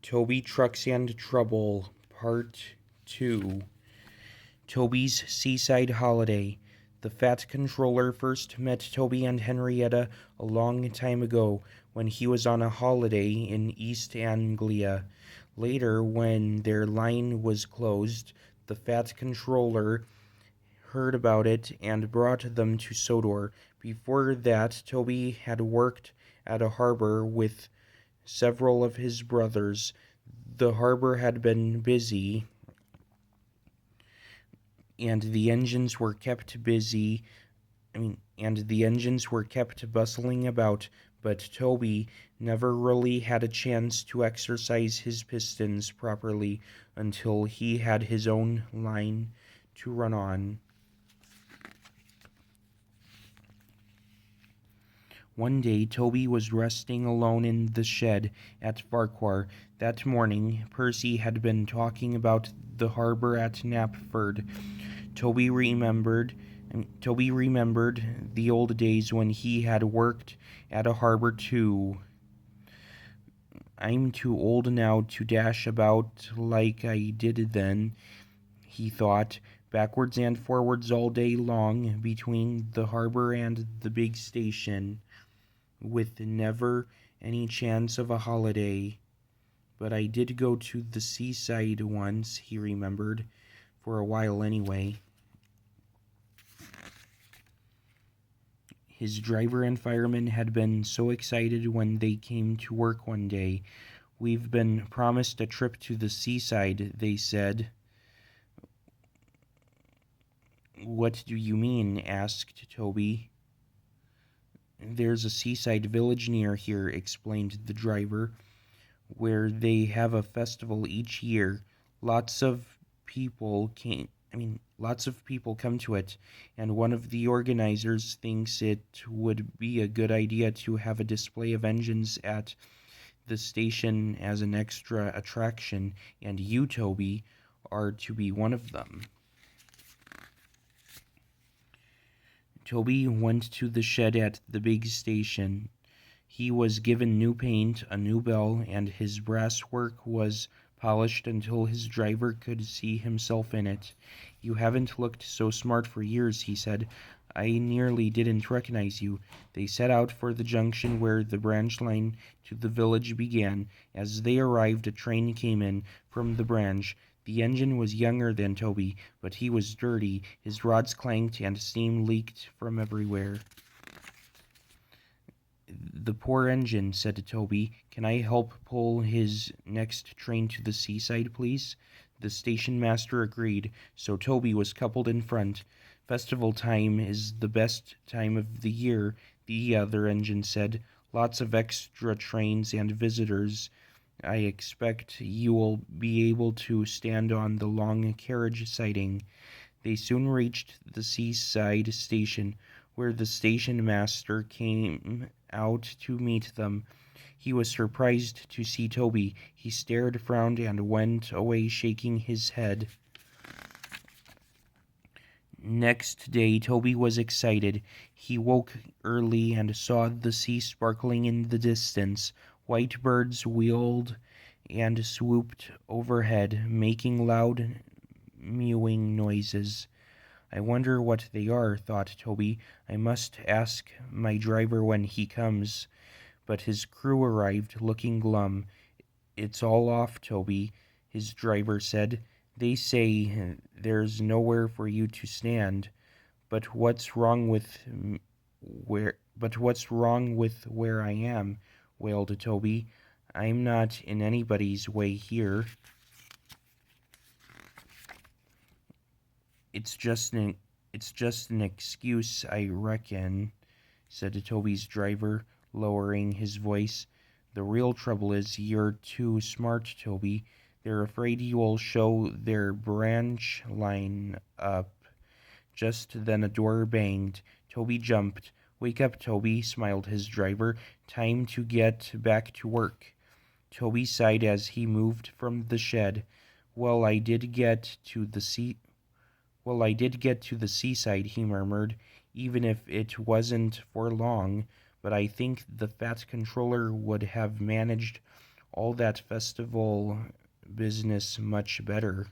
Toby Trucks and Trouble, Part 2. Toby's Seaside Holiday. The Fat Controller first met Toby and Henrietta a long time ago when he was on a holiday in East Anglia. Later, when their line was closed, the Fat Controller heard about it and brought them to Sodor. Before that, Toby had worked at a harbor with several of his brothers. The harbor had been busy, and the engines were kept bustling about, but Toby never really had a chance to exercise his pistons properly until he had his own line to run on. One day, Toby was resting alone in the shed at Farquhar. That morning, Percy had been talking about the harbor at Knapford. Toby remembered the old days when he had worked at a harbor too. "I'm too old now to dash about like I did then," he thought, "backwards and forwards all day long between the harbor and the big station, with never any chance of a holiday. But I did go to the seaside once," he remembered, "for a while anyway." His driver and fireman had been so excited when they came to work one day. "We've been promised a trip to the seaside," they said. "What do you mean?" asked Toby. "There's a seaside village near here," explained the driver, "where they have a festival each year. Lots of people come to it, and one of the organizers thinks it would be a good idea to have a display of engines at the station as an extra attraction, and you, Toby, are to be one of them." Toby went to the shed at the big station. He was given new paint, a new bell, and his brass work was polished until his driver could see himself in it. "You haven't looked so smart for years," he said. "I nearly didn't recognize you." They set out for the junction where the branch line to the village began. As they arrived, a train came in from the branch. The engine was younger than Toby, but he was dirty. His rods clanked and steam leaked from everywhere. "The poor engine," said Toby. "Can I help pull his next train to the seaside, please?" The station master agreed, so Toby was coupled in front. "Festival time is the best time of the year," the other engine said. "Lots of extra trains and visitors. I expect you will be able to stand on the long carriage siding." They soon reached the seaside station, where the station master came out to meet them. He was surprised to see Toby. He stared, frowned, and went away shaking his head. Next day, Toby was excited. He woke early and saw the sea sparkling in the distance. White birds wheeled and swooped overhead, making loud mewing noises. "I wonder what they are," thought Toby. "I must ask my driver when he comes." But his crew arrived, looking glum. "It's all off, Toby," his driver said. "They say there's nowhere for you to stand." But what's wrong with where I am?" wailed Toby. "I'm not in anybody's way here." It's just an excuse, I reckon," said Toby's driver, lowering his voice. "The real trouble is you're too smart, Toby. They're afraid you'll show their branch line up." Just then a door banged. Toby jumped. "Wake up, Toby," smiled his driver. "Time to get back to work." Toby sighed as he moved from the shed. Well, I did get to the seaside," he murmured, "even if it wasn't for long, but I think the Fat Controller would have managed all that festival business much better.